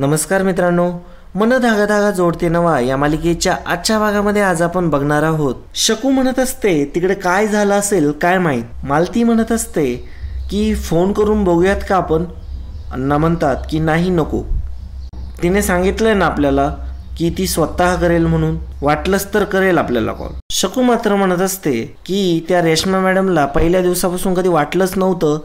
नमस्कार मित्रांनो, मन धागा धागा जोडते नवा या मालिकेच्या आजच्या भागामध्ये आज आपण बघणार आहोत. शकू म्हणत असते तिकडे काय झालं असेल काय माहित. मालती म्हणत असते की फोन करून बघूयात का आपण. अण्णा म्हणतात की नाही नको, तिने सांगितलंय ना आपल्याला की ती स्वतः करेल म्हणून, वाटलंच तर करेल आपल्याला कॉल. शकू मात्र म्हणत असते की त्या रेश्मा मॅडमला पहिल्या दिवसापासून कधी वाटलंच नव्हतं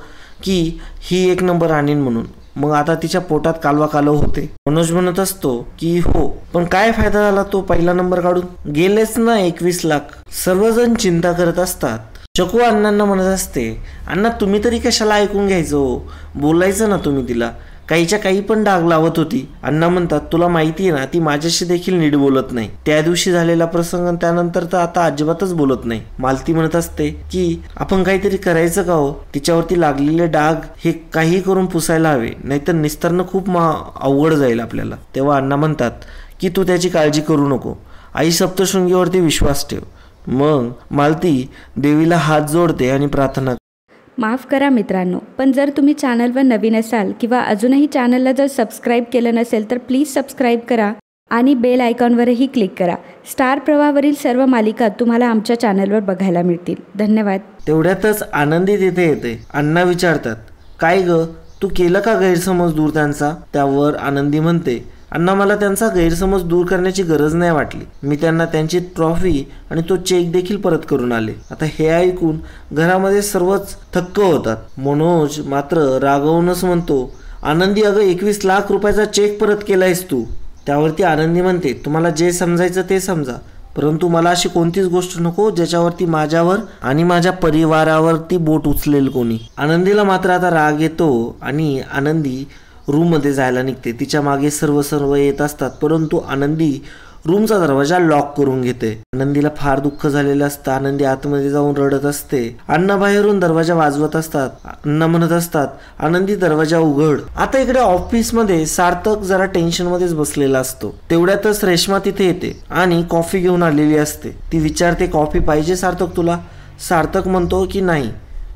की ही एक नंबर आणीन म्हणून. मग आता तिच्या पोटात कालवा कालव होते. मनोज म्हणत असतो की हो, पण काय फायदा झाला तो पहिला नंबर काढून, गेलेच ना 21 लाख. सर्वजण चिंता करत असतात. शकू अण्णांना म्हणत असते, अण्णा तुम्ही तरी कशाला ऐकून घ्यायचं, बोलायचं ना तुम्ही तिला. काहीच्या काही पण डाग लावत होती. अण्णा म्हणतात तुला माहिती आहे ना ती माझ्याशी देखील नीट बोलत नाही. त्या दिवशी झालेला प्रसंग त्यानंतर तर आता अजिबातच बोलत नाही. मालती म्हणत असते की आपण काहीतरी करायचं का हो, तिच्यावरती लागलेले डाग हे काही करून पुसायला हवे, नाहीतर निस्तरणं खूप अवघड जाईल आपल्याला. तेव्हा अण्णा म्हणतात की तू त्याची काळजी करू नको, आई सप्तशृंगीवरती विश्वास ठेव. मग मालती देवीला हात जोडते आणि प्रार्थना. माफ करा मित्रांनो, पण जर तुम्ही चॅनलवर नवीन असाल किंवा अजूनही चॅनलला जर सबस्क्राईब केलं नसेल तर प्लीज सबस्क्राईब करा आणि बेल आयकॉनवरही क्लिक करा. स्टार प्रवाहावरील सर्व मालिका तुम्हाला आमच्या चॅनलवर बघायला मिळतील. धन्यवाद. तेवढ्यातच आनंदी तिथे येते. अण्णा विचारतात काय ग, तू केलं का गैरसमज दूर त्यांचा. त्यावर आनंदी म्हणते, अण्णा मला त्यांचा गैरसमज दूर करण्याची गरज नाही वाटली. मी त्यांना त्यांची ट्रॉफी आणि तो चेक देखील परत करून आले. आता हे ऐकून घरामध्ये सर्वच थक्क होतात. मनोज मात्र रागवूनच म्हणतो, आनंदी अगं 21 लाख रुपयाचा चेक परत केलायस तू. त्यावरती आनंदी म्हणते, तुम्हाला जे समजायचं ते समजा, परंतु मला अशी कोणतीच गोष्ट नको ज्याच्यावरती माझ्यावर आणि माझ्या परिवारावरती बोट उचलेल कोणी. आनंदीला मात्र आता राग येतो आणि आनंदी रूममध्ये जायला निघते. तिच्या मागे सर्व येत असतात, परंतु आनंदी रूमचा दरवाजा लॉक करून घेते. आनंदीला फार दुःख झालेलं असतं. आनंदी आतमध्ये जाऊन रडत असते. अण्णा बाहेरून दरवाजा वाजवत असतात. अण्णा म्हणत असतात, आनंदी दरवाजा उघड. आता इकडे ऑफिसमध्ये सार्थक जरा टेन्शन मध्येच बसलेला असतो. तेवढ्यातच रेश्मा तिथे येते आणि कॉफी घेऊन आलेली असते. ती विचारते, कॉफी पाहिजे सार्थक तुला. सार्थक म्हणतो की नाही.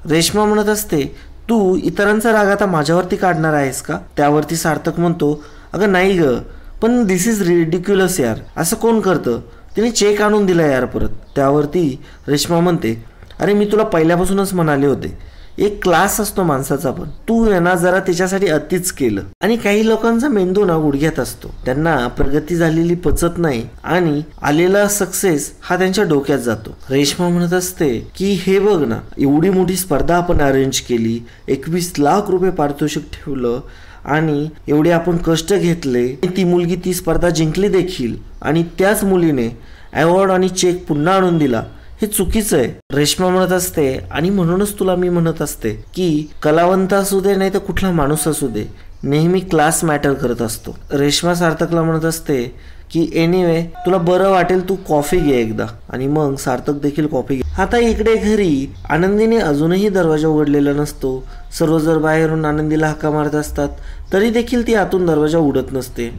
रेश्मा म्हणत असते, तू इतरांचा राग आता माझ्यावरती काढणार आहेस का. त्यावरती सार्थक म्हणतो, अगं नाही ग, पण दिस इज रिडिक्युलस यार, असं कोण करतं, तिने चेक आणून दिला यार परत. त्यावरती रेश्मा म्हणते, अरे मी तुला पहिल्यापासूनच म्हणाले होते, एक क्लास असतो माणसाचा, पण तू ना जरा त्याच्यासाठी अतिच केलं. आणि काही लोकांचा मेंदू ना गुडघ्यात असतो, त्यांना प्रगती झालेली पचत नाही आणि आलेला सक्सेस हा त्यांच्या डोक्यात जातो. रेश्मा म्हणत असते की हे बघ ना, एवढी मोठी स्पर्धा आपण अरेंज केली, 21 लाख रुपये पारितोषिक ठेवलं आणि एवढे आपण कष्ट घेतले, ती मुलगी ती स्पर्धा जिंकली देखील आणि त्याच मुलीने अवॉर्ड आणि चेक पुन्हा आणून दिला, हे चुकीचं आहे. रेश्मा म्हणत असते आणि म्हणूनच तुला मी म्हणत असते की कलावंत असू दे नाही तर कुठला माणूस असू दे, नेहमी क्लास मॅटर करत असतो. रेश्मा सार्थकला म्हणत असते की एनिवे तुला बरं वाटेल तू कॉफी घे एकदा. आणि मग सार्थक देखील कॉफी घे. आता इकडे घरी आनंदीने अजूनही दरवाजा उघडलेला नसतो. सर्व जर बाहेरून आनंदीला हाका मारत असतात तरी देखील ती आतून दरवाजा उघडत नसते.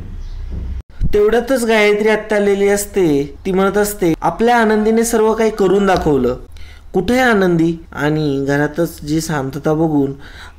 तेवढ्यातच गायत्री आत्ता आलेली असते. ती म्हणत असते, आपल्या आनंदीने सर्व काही करून दाखवलं, कुठे आहे आनंदी. आणि घरातच जी शांतता बघून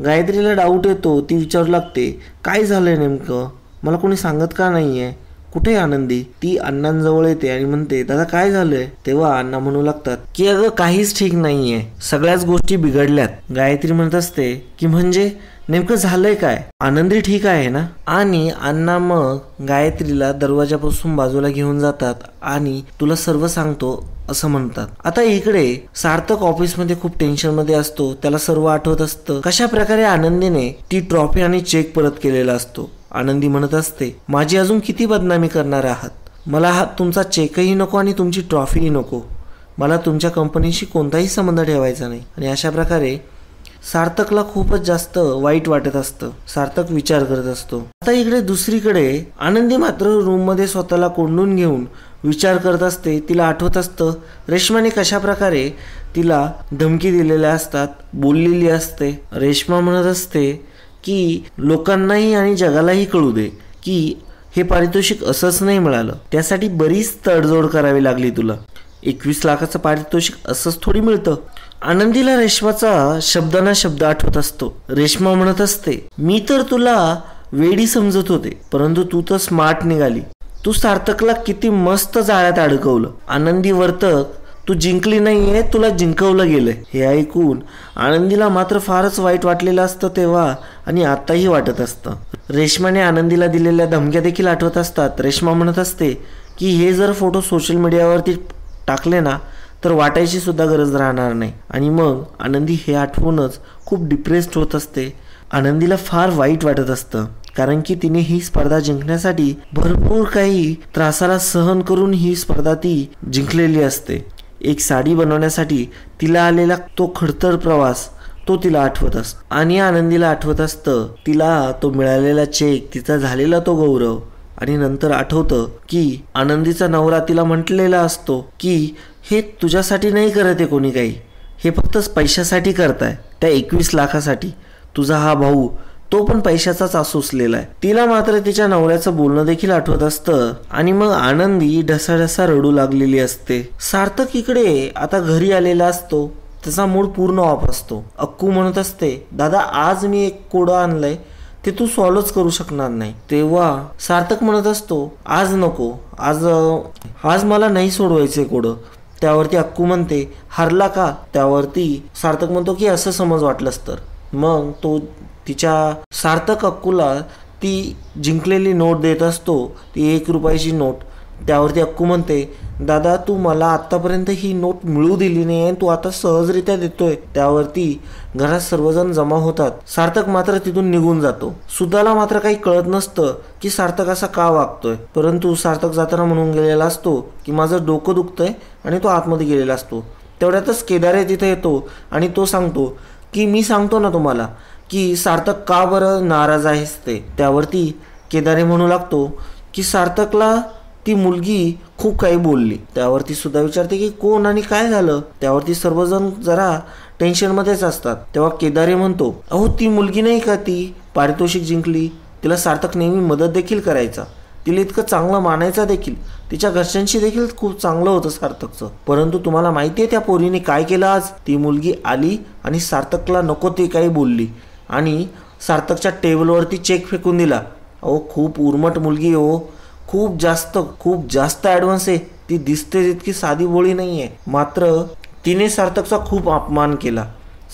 गायत्रीला डाऊट येतो. ती विचारू लागते, काय झालंय नेमकं, मला कोणी सांगत का नाहीये, कुठे आनंदी. ती अण्णांजवळ येते आणि म्हणते, दादा काय झालंय. तेव्हा अण्णा म्हणू लागतात की अगं काहीच ठीक नाहीये, सगळ्याच गोष्टी बिघडल्यात. गायत्री म्हणत असते की म्हणजे नेमकं झालंय काय, आनंदी ठीक आहे ना. आणि अण्णा मग गायत्रीला दरवाजापासून बाजूला घेऊन जातात आणि तुला सर्व सांगतो असं म्हणतात. आता इकडे सार्थक ऑफिसमध्ये खूप टेन्शन मध्ये असतो. त्याला सर्व आठवत असतं, कशा प्रकारे आनंदीने ती ट्रॉफी आणि चेक परत केलेला असतो. आनंदी म्हणत असते, माझी अजून किती बदनामी करणार आहात, मला हा तुमचा चेकही नको आणि तुमची ट्रॉफीही नको, मला तुमच्या कंपनीशी कोणताही संबंध ठेवायचा नाही. आणि अशा प्रकारे सार्थकला खूपच जास्त वाईट वाटत असतं. सार्थक विचार करत असतो. आता इकडे दुसरीकडे आनंदी मात्र रूम मध्ये स्वतःला कोंडून घेऊन विचार करत असते. तिला आठवत असतं रेश्माने कशा प्रकारे तिला धमकी दिलेल्या असतात, बोललेली असते. रेश्मा म्हणत असते की लोकांनाही आणि जगालाही कळू दे की हे पारितोषिक असंच नाही मिळालं, त्यासाठी बरीच तडजोड करावी लागली तुला. 21 लाखाचं पारितोषिक असंच थोडी मिळतं. आनंदीला रेश्माचा शब्दाना शब्द आठवत असतो. रेश्मा म्हणत असते, मी तर तुला वेडी समजत होते, परंतु तू तर स्मार्ट निघाली. तू सार्थकला किती मस्त जाळ्यात अडकवलं. आनंदी वर्तक, तू जिंकली नाहीये, तुला जिंकवलं गेलंय. हे ऐकून आनंदीला मात्र फारच वाईट वाटलेलं असतं तेव्हा, आणि आताही वाटत असतं. रेश्माने आनंदीला दिलेल्या धमक्या देखील आठवत असतात. रेश्मा म्हणत असते की हे जर फोटो सोशल मीडियावरती टाकले ना तर वाटायची सुद्धा गरज राहणार नाही. आणि मग आनंदी हे आठवूनच खूप डिप्रेस्ड होत असते. आनंदीला फार वाईट वाटत असतं, कारण की तिने ही स्पर्धा जिंकण्यासाठी भरपूर काही त्रासाला सहन करून ही स्पर्धा ती जिंकलेली असते. एक साडी बनवण्यासाठी तिला आलेला तो खडतर प्रवास तो तिला आठवत असतो. आणि आनंदीला आठवत असतं तिला तो मिळालेला चेक, तिचा झालेला तो गौरव. आणि नंतर आठवतं की आनंदीचा नवरा तिला म्हटलेला असतो की हे तुझ्यासाठी नाही करत आहे कोणी काही, हे फक्त पैशासाठी करताय, त्या 21 लाखासाठी. तुझा हा भाऊ तो पण पैशाचाच आसुसलेला आहे. तिला मात्र तिच्या नवऱ्याचं बोलणं देखील आठवत असतं. आणि मग आनंदी ढसाढसा रडू लागलेली असते. सार्थक इकडे आता घरी आलेला असतो. त्याचा मूड पूर्ण ऑफ असतो. अक्कू म्हणत असते, दादा आज मी एक कोडं आणलंय, ते तू सॉल्वच करू शकणार नाही. तेव्हा सार्थक म्हणत असतो, आज नको, आज मला नाही सोडवायचे कोडं. त्यावरती अक्कू म्हणते, हरला का? त्यावरती सार्थक म्हणतो की असं समज वाटलंस तर. मग तो सार्थक अक्कूला ती जिंकलेली नोट देत असतो, ती 1 रुपयाची नोट. त्यावरती अक्कू म्हणते, दादा तू मला आत्तापर्यंत ही नोट मिळू दिली नाही आहे, तू आता सहजरित्या देतोय. त्यावरती घरात सर्वजण जमा होतात. सार्थक मात्र तिथून निघून जातो. सुधाला मात्र काही कळत नसतं की सार्थक असा का वागतोय, परंतु सार्थक जाताना म्हणून गेलेला असतो की माझं डोकं दुखतंय, आणि तो आतमध्ये गेलेला असतो. तेवढ्यातच केदारे तिथे येतो आणि तो सांगतो की मी सांगतो ना तुम्हाला की सार्थक का बरं नाराज आहेस ते. त्यावरती केदारे म्हणू लागतो की सार्थकला ती मुलगी खूप काही बोलली. त्यावरती सुद्धा विचारते की कोण आणि काय झालं. त्यावरती सर्वजण जरा टेन्शनमध्येच असतात. तेव्हा केदारे म्हणतो, अहो ती मुलगी नाही का ती पारितोषिक जिंकली, तिला सार्थक नेहमी मदत देखील करायचा, तिला इतकं चांगलं मानायचा देखील, तिच्या घरच्यांशी देखील खूप चांगलं होतं सार्थकचं. परंतु तुम्हाला माहिती आहे त्या पोरीने काय केलं आज? ती मुलगी आली आणि सार्थकला नको ते काही बोलली आणि सार्थकच्या टेबलवरती चेक फेकून दिला. अहो खूप उर्मट मुलगी हो, खूप जास्त ॲडव्हान्स आहे. ती दिसते इतकी साधी भोळी नाही आहे. मात्र तिने सार्थकचा खूप अपमान केला.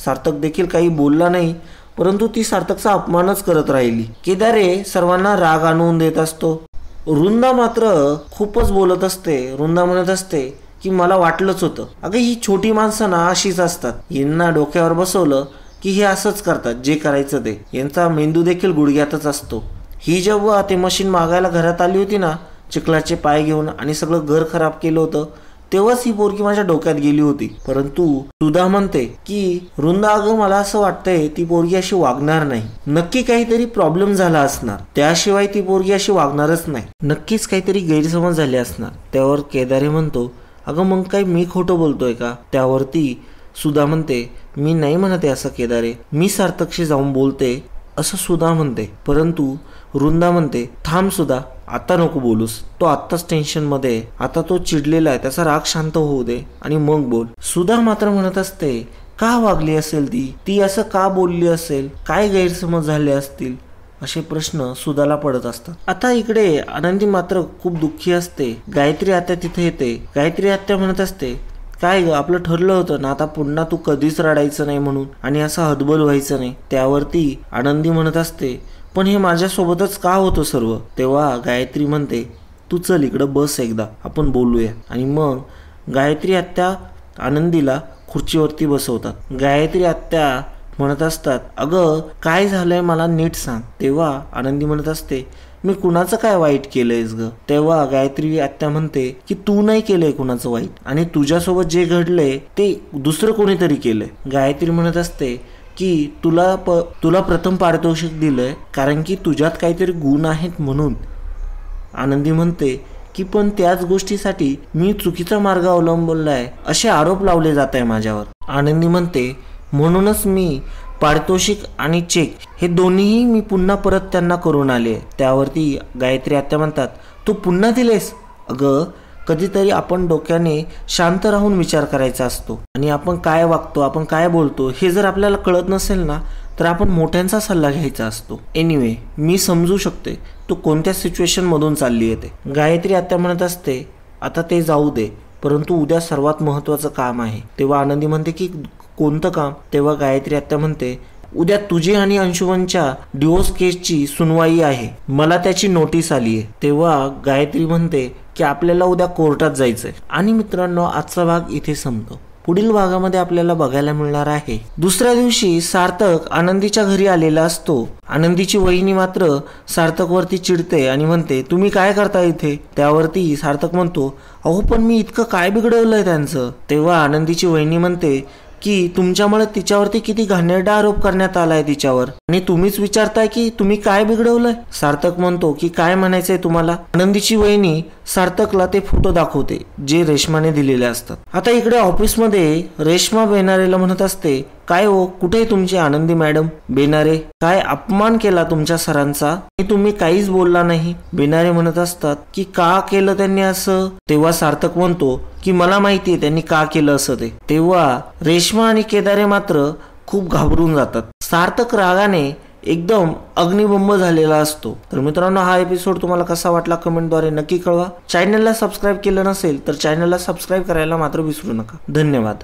सार्थक देखील काही बोलला नाही, परंतु ती सार्थकचा अपमानच करत राहिली. केदारे सर्वांना राग आणून देत असतो. वृंदा मात्र खूपच बोलत असते. वृंदा म्हणत असते की मला वाटलंच होतं. अगं ही छोटी माणसं ना अशीच असतात. यांना डोक्यावर बसवलं की हे असंच करतात, जे करायचं ते. यांचा मेंदू देखील गुडघ्यातच असतो. ही जेव्हा ते मशीन मागायला घरात आली होती ना, चिखलाचे पाय घेऊन, आणि सगळं घर खराब केलं होतं, तेव्हाच ही पोरगी माझ्या डोक्यात गेली होती. परंतु सुधा म्हणते की वृंदा अगं मला असं वाटतंय ती पोरगी अशी वागणार नाही. नक्की काहीतरी प्रॉब्लेम झाला असणार, त्याशिवाय ती पोरगी अशी वागणारच नाही. नक्कीच काहीतरी गैरसमज झाले असणार. त्यावर केदारे म्हणतो, अगं मग काय मी खोटं बोलतोय का? त्यावरती सुधा म्हणते, मी नाही म्हणते असं केदारे, मी सार्थकशी जाऊन बोलते असं सुधा म्हणते. परंतु वृंदा म्हणते, थांब सुधा, आता नको बोलूस, तो आत्ताच टेन्शनमध्ये आहे, आता तो चिडलेला आहे, त्याचा राग शांत होऊ दे आणि मग बोल. सुधा मात्र म्हणत असते, का वागली असेल ती असं का बोलली असेल, काय गैरसमज झाले असतील, असे प्रश्न सुधाला पडत असतात. आता इकडे आनंदी मात्र खूप दुःखी असते. गायत्री आत्या तिथे येते. गायत्री आत्या म्हणत असते, काय ग, आपलं ठरलं होतं ना आता पुन्हा तू कधीच रडायचं नाही म्हणून, आणि असं हतबल व्हायचं नाही. त्यावरती आनंदी म्हणत असते, पण हे माझ्यासोबतच का होतं सर्व? तेव्हा गायत्री म्हणते, तू चल इकडं बस, एकदा आपण बोलूया. आणि मग गायत्री आत्या आनंदीला खुर्चीवरती बसवतात. गायत्री आत्या म्हणत असतात, अगं काय झालंय मला नीट सांग. तेव्हा आनंदी म्हणत असते, मी कुणाचं काय वाईट केलंयस ग? तेव्हा गायत्री आत्या म्हणते की तू नाही केलंय कुणाचं वाईट, आणि तुझ्यासोबत जे घडलंय ते दुसरं कोणीतरी केलंय. गायत्री म्हणत असते की तुला प्रथम पारितोषिक दिलंय कारण की तुझ्यात काहीतरी गुण आहेत म्हणून. आनंदी म्हणते की पण त्याच गोष्टीसाठी मी चुकीचा मार्ग अवलंबलाय असे आरोप लावले जात आहे माझ्यावर. आनंदी म्हणते, म्हणूनच मी पारितोषिक आणि चेक हे दोन्हीही मी पुन्हा परत त्यांना करून आले. त्यावरती गायत्री आत्या म्हणतात, तू पुन्हा दिलेस? अगं कधीतरी आपण डोक्याने शांत राहून विचार करायचा असतो, आणि आपण काय वागतो, आपण काय बोलतो हे जर आपल्याला कळत नसेल ना तर आपण मोठ्यांचा सल्ला घ्यायचा असतो. एनिवे, मी समजू शकते तू कोणत्या सिच्युएशन मधून चालली येते. गायत्री आत्या म्हणत असते, आता ते जाऊ दे, परंतु उद्या सर्वात महत्त्वाचं काम आहे. तेव्हा आनंदी म्हणते की कोणतं काम. तेव्हा गायत्री आत्या म्हणते, उद्या तुझी आणि अंशुमनच्या डिवोर्स केसची सुनवाई आहे, मला त्याची नोटीस आली आहे. तेव्हा गायत्री म्हणते की आपल्याला उद्या कोर्टात जायचंय. आणि मित्रांनो, आजचा भाग इथे संपतो. पुढील भागामध्ये आपल्याला बघायला मिळणार आहे. दुसऱ्या दिवशी सार्थक आनंदीच्या घरी आलेला असतो. आनंदीची वहिनी मात्र सार्थक वरती चिडते आणि म्हणते, तुम्ही काय करता इथे. त्यावरती सार्थक म्हणतो, अहो पण मी इतकं काय बिघडवलंय त्यांचं. तेव्हा आनंदीची वहिनी म्हणते की तुमच्यामुळे तिच्यावरती किती घाणेरडा आरोप करण्यात आलाय तिच्यावर, आणि तुम्हीच विचारताय की तुम्ही काय बिघडवलंय. सार्थक म्हणतो की काय म्हणायचंय तुम्हाला. आनंदीची वहिनी सार्थकला ते फोटो दाखवते जे रेश्माने दिलेले असतात. आता इकडे ऑफिसमध्ये रेश्मा बेनारेला म्हणत असते, काय हो, कुठे तुमची आनंदी मॅडम. बेनारे, काय अपमान केला तुमच्या सरांचा आणि तुम्ही काहीच बोलला नाही. बेनारे म्हणत असतात की का केलं त्यांनी असं. तेव्हा सार्थक म्हणतो की मला माहितीये त्यांनी का केलं असं ते. तेव्हा रेश्मा आणि केदारे मात्र खूप घाबरून जातात. सार्थक रागाने एकदम अग्निबंब झालेला असतो. तर मित्रांनो, हा एपिसोड तुम्हाला कसा वाटला कमेंटद्वारे नक्की कळवा. चॅनलला सबस्क्राईब केलं नसेल तर चॅनलला सबस्क्राईब करायला मात्र विसरू नका. धन्यवाद.